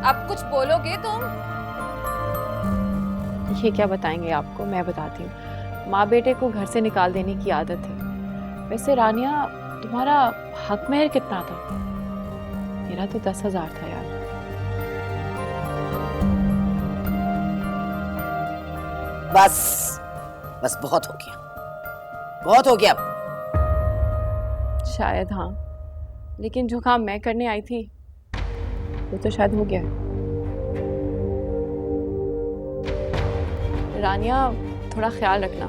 अब कुछ बोलोगे तुम? ये क्या बताएंगे आपको, मैं बताती हूँ। माँ बेटे को घर से निकाल देने की आदत है। वैसे रानिया, तुम्हारा हक मेहर कितना था? मेरा तो 10,000 था यार। बस बस बहुत हो गया, बहुत हो गया। शायद हाँ, लेकिन जो काम मैं करने आई थी वो तो शायद हो गया है। रानिया, थोड़ा ख्याल रखना।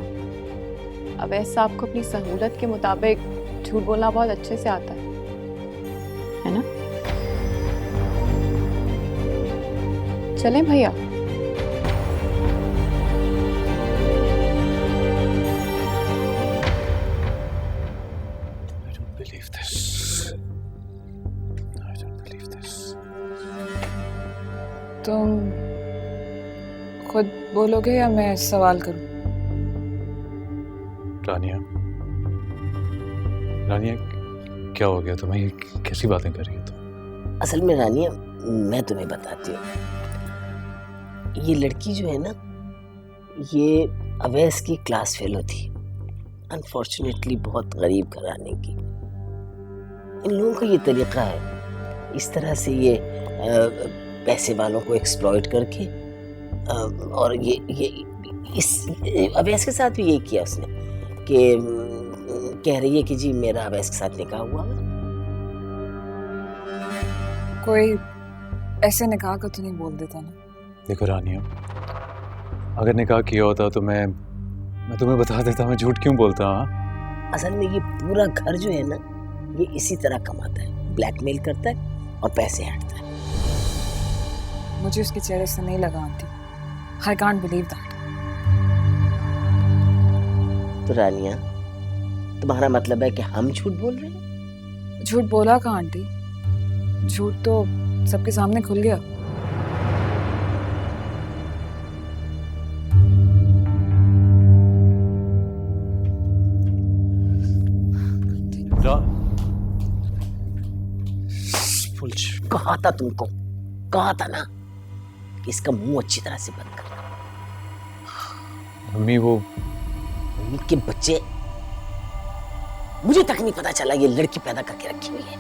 अवैस साहब को अपनी सहूलत के मुताबिक झूठ बोलना बहुत अच्छे से आता है ना? चलें भैया? तुम खुद बोलोगे या मैं सवाल करूं? रानिया, रानिया क्या हो गया तुम्हें? ये कैसी बातें कर रही हो तुम? असल में रानिया, मैं तुम्हें बताती हूँ, ये लड़की जो है ना, ये अवैस की क्लास फेलो थी। अनफॉर्चुनेटली बहुत गरीब घराने की। इन लोगों का ये तरीका है, इस तरह से ये पैसे वालों को एक्सप्लॉइट करके, और ये इस अवैस के साथ भी यही किया उसने कि कह रही है कि जी मेरा अवैस के साथ निकाह हुआ है। कोई ऐसे निकाह का तो नहीं बोल देता ना? देखो रानिया, अगर निकाह किया होता तो मैं तुम्हें बता देता। मैं झूठ क्यों बोलता? हाँ, असल में ये पूरा घर जो है ना, ये इसी तरह कमाता है, ब्लैकमेल करता है और पैसे हटता है। मुझे उसके चेहरे से नहीं लगा aunty. I can't believe that. तो रानिया, तुम्हारा मतलब है कि हम झूठ बोल रहे हैं? झूठ बोला कहाँ आंटी? झूठ तो सबके सामने खुल गया। कहा था तुमको, कहा था ना कि इसका मुंह अच्छी तरह से बंद करना। मम्मी वो मम्मी के बच्चे, मुझे तक नहीं पता चला ये लड़की पैदा करके रखी हुई है।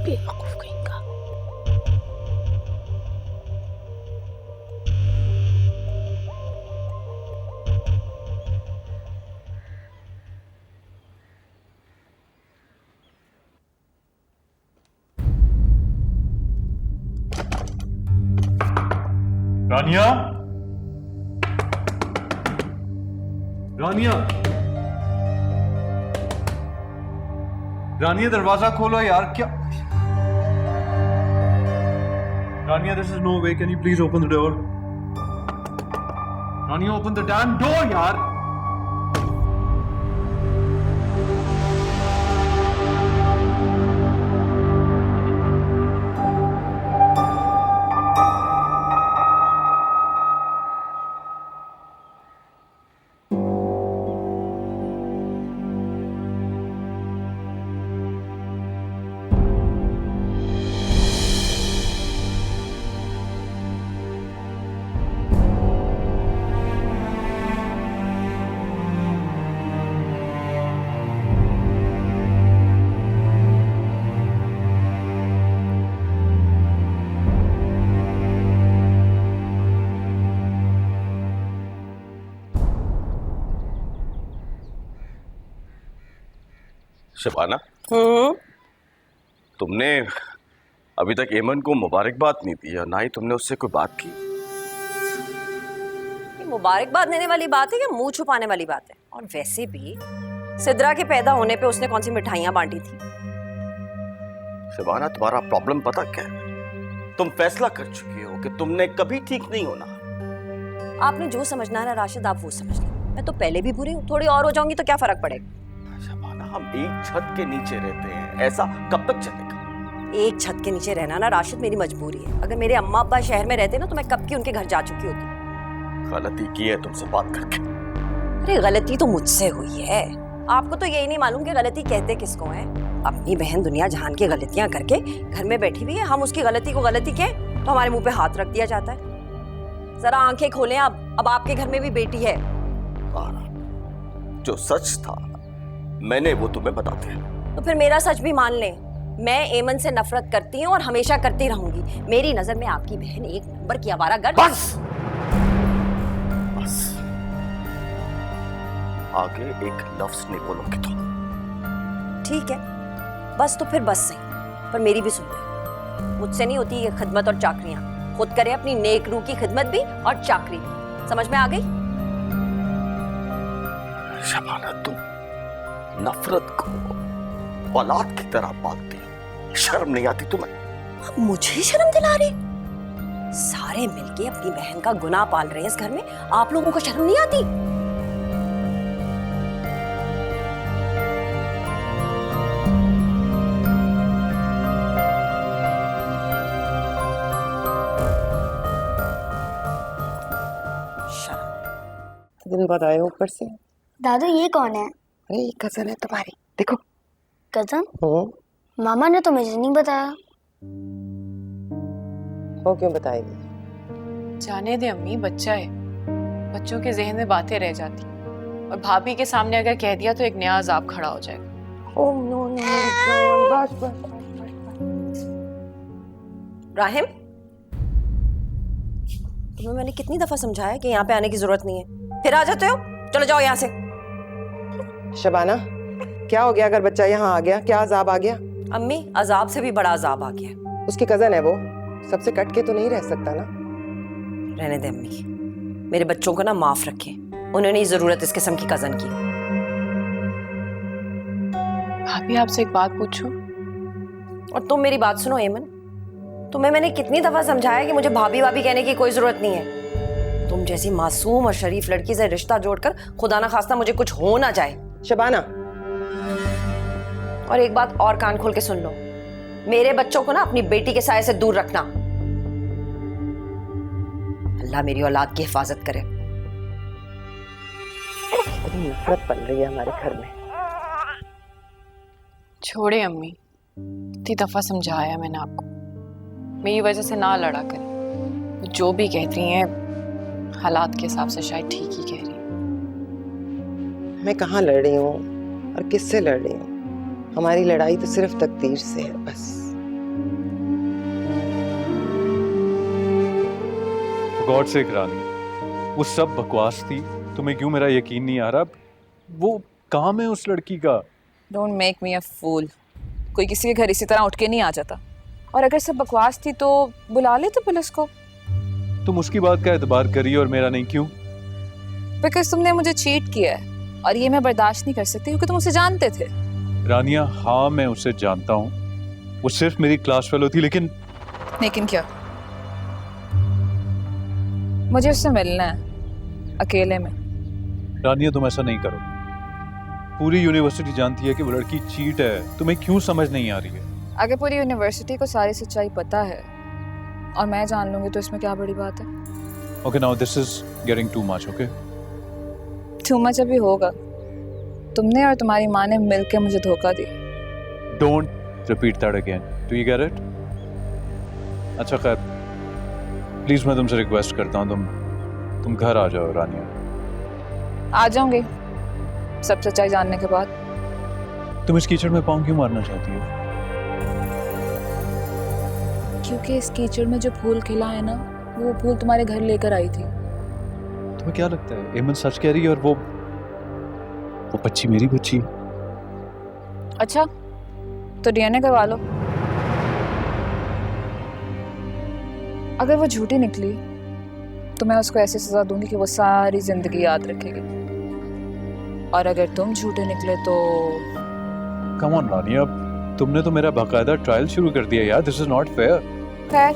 बेवकूफ कहीं का। रानिया, रानिया, रानिया दरवाजा खोलो यार। क्या Rania, this is no way. Can you please open the door? Rania, open the damn door यार। शबाना, तुमने अभी तक एमन को मुबारकबाद नहीं दी और ना ही तुमने उससे कोई बात की। ये मुबारकबाद देने वाली बात है या मुंह छुपाने वाली बात है? और वैसे भी सिद्रा के पैदा होने पे उसने कौन सी मिठाइयां बांटी थी? शबाना, तुम्हारा प्रॉब्लम पता क्या है? तुम फैसला कर चुकी हो कि तुमने कभी ठीक नहीं होना। आपने जो समझना है ना राशिद, आप वो समझ लो। मैं तो पहले भी बुरी हूँ, थोड़ी और हो जाऊंगी तो क्या फर्क पड़ेगा? शबाना, हम एक छत के नीचे रहते हैं, ऐसा कब तक चलेगा? एक छत के नीचे रहना ना राशिद मेरी मजबूरी है। अगर मेरे अम्मा अब्बा शहर में रहते ना तो मैं कब की उनके घर जा चुकी होती। गलती की है तुमसे बात करके। अरे गलती तो मुझसे हुई है, आपको तो यही नहीं मालूम कि गलती कहते किसको है। अपनी बहन दुनिया जहान की गलतियां करके घर में बैठी हुई है, हम उसकी गलती को गलती कहें तो हमारे मुंह पे हाथ रख दिया जाता है। जरा आंखें खोलें आप, अब आपके घर में भी बेटी है। जो सच था मैंने वो तुम्हें बता दिया। तो फिर मेरा सच भी मान लें, मैं एमन से नफरत करती हूँ और हमेशा करती रहूंगी। मेरी नजर में आपकी बहन एक नंबर की आवारागर्द। बस बस, आगे एक लफ्ज नहीं बोलोगे तुम। ठीक है, बस तो फिर बस सही, पर मेरी भी सुन ले। मुझसे नहीं होती ये खिदमत और चाकरियां। खुद करे अपनी नेक रूह की खिदमत भी और चाकरी भी। समझ में आ गई? शबाना, तुम नफरत को औलाद की तरह पालती हो, शर्म नहीं आती तुम्हें? अब मुझे शर्म दिला रहे? सारे मिलके अपनी बहन का गुनाह पाल रहे हैं इस घर में, आप लोगों को शर्म नहीं आती? दिन बाद आए ऊपर से। दादू ये कौन है? अरे ये कजन है तुम्हारी, देखो। कजन? मामा ने तो मुझे नहीं बताया। वो क्यों बताएगी? जाने दे अम्मी, बच्चा है, बच्चों के जहन में बातें रह जाती और भाभी के सामने अगर कह दिया तो एक नया अजाब खड़ा हो जाएगा। ओह नो नो, बस बस। राहिम, तुम्हें मैंने कितनी दफा समझाया कि यहाँ पे आने की जरूरत नहीं है, फिर आ जाते हो। चलो जाओ यहाँ से। शबाना, क्या हो गया अगर बच्चा यहाँ आ गया? क्या अजाब आ गया? अम्मी, अजाब से भी बड़ा अजाब आ गया। उसकी कजन है वो, सबसे कट के तो नहीं रह सकता ना। रहने दे अम्मी, मेरे बच्चों को ना माफ रखें, उन्हें नहीं जरूरत इस किस्म की कजन की। भाभी आपसे एक बात पूछूं? और तुम मेरी बात सुनो एमन, तुम्हें मैंने कितनी दफा समझाया कि मुझे भाभी भाभी कहने की कोई जरूरत नहीं है। तुम जैसी मासूम और शरीफ लड़की से रिश्ता जोड़कर खुदा ना खास्ता मुझे कुछ हो ना जाए। शबाना, और एक बात और कान खोल के सुन लो, मेरे बच्चों को ना अपनी बेटी के साये से दूर रखना। अल्लाह मेरी औलाद की हिफाजत करे। बड़ी नफरत पल रही है हमारे घर में। छोड़े अम्मी, इतनी दफा समझाया मैंने आपको, मेरी वजह से ना लड़ा करें। जो भी कहती हैं हालात के हिसाब से शायद ठीक ही कह रही हैं। मैं कहाँ लड़ रही हूँ और किससे लड़ रही हूँ? हमारी लड़ाई तो सिर्फ तकदीर से है, बस। गॉड से रानी, वो सब बकवास थी। तुम्हें क्यों मेरा यकीन नहीं आ रहा? वो काम है उस लड़की का। डोंट मेक मी अ फूल। कोई किसी के घर इसी तरह उठ के नहीं आ जाता। और अगर सब बकवास थी तो बुला ले तो पुलिस को। तुम उसकी बात का एतबार करिए और मेरा नहीं, क्यों? बिकॉज तुमने मुझे चीट किया है और ये मैं बर्दाश्त नहीं कर सकती क्योंकि तुम उसे जानते थे। रानिया, हाँ मैं उसे जानता हूँ, वो सिर्फ मेरी क्लास फेलो थी, लेकिन क्या? मुझे उससे मिलना है अकेले में। रानिया, तुम ऐसा नहीं करो। पूरी यूनिवर्सिटी जानती है कि वो लड़की चीट है, तुम्हें क्यों समझ नहीं आ रही है? अगर पूरी यूनिवर्सिटी को सारी सच्चाई पता है और मैं जान लूंगी तो इसमें क्या बड़ी बात है? Okay, now this is getting too much. Okay, too much अभी होगा। तुमने और तुम्हारी माँ ने मिलकर मुझे धोखा दिया। Don't repeat that again, do you get it? अच्छा खैर, प्लीज मैं तुमसे रिक्वेस्ट करता हूँ, तुम घर आ जाओ रानिया। आ जाऊंगी सब सच्चाई जानने के बाद। तुम इस कीचड़ में पाँव क्यों मारना चाहती हो? क्योंकि इस कीचड़ में जो फूल खिला है ना, वो फूल तुम्हारे घर लेकर आई थी। तुम्हें क्या लगता है एमन सच कह रही है और वो बच्ची मेरी बच्ची? अच्छा, तो डीएनए करवा लो। अगर वो झूठी निकली तो मैं उसको ऐसी सजा दूंगी कि वो सारी जिंदगी याद रखेगी, और अगर तुम झूठे निकले तो कम ऑन रानिया, तुमने तो मेरा बाकायदा ट्रायल शुरू कर दिया यार, दिस इज नॉट फेयर। खैर,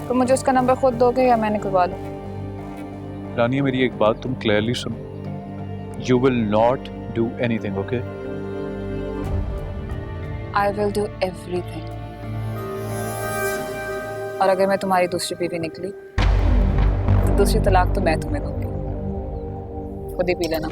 तो मुझे उसका नंबर खुद दोगे या मैं निकलवा लूं? रानिया, मेरी एक बात तुम क्लियरली सुनो, you will not do anything, okay? I will do everything. और अगर मैं तुम्हारी दूसरी बीवी निकली तो दूसरी तलाक तो मैं तुम्हें दूंगी, खुद ही पी लेना।